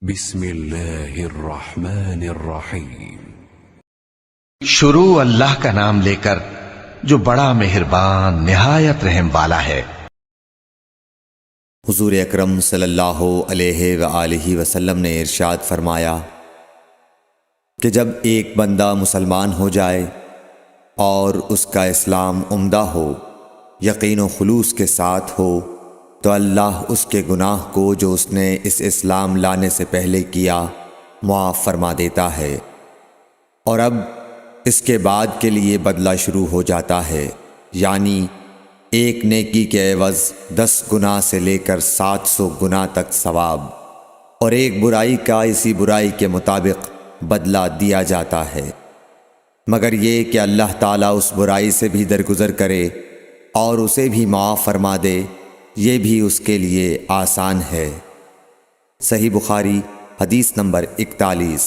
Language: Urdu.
بسم اللہ الرحمن الرحیم۔ شروع اللہ کا نام لے کر جو بڑا مہربان نہایت رحم والا ہے۔ حضور اکرم صلی اللہ علیہ وآلہ وسلم نے ارشاد فرمایا کہ جب ایک بندہ مسلمان ہو جائے اور اس کا اسلام عمدہ ہو، یقین و خلوص کے ساتھ ہو، تو اللہ اس کے گناہ کو جو اس نے اس اسلام لانے سے پہلے کیا معاف فرما دیتا ہے، اور اب اس کے بعد کے لیے بدلہ شروع ہو جاتا ہے، یعنی ایک نیکی کے عوض 10 گناہ سے لے کر 700 گناہ تک ثواب، اور ایک برائی کا اسی برائی کے مطابق بدلہ دیا جاتا ہے، مگر یہ کہ اللہ تعالیٰ اس برائی سے بھی درگزر کرے اور اسے بھی معاف فرما دے، یہ بھی اس کے لیے آسان ہے۔ صحیح بخاری حدیث نمبر 41۔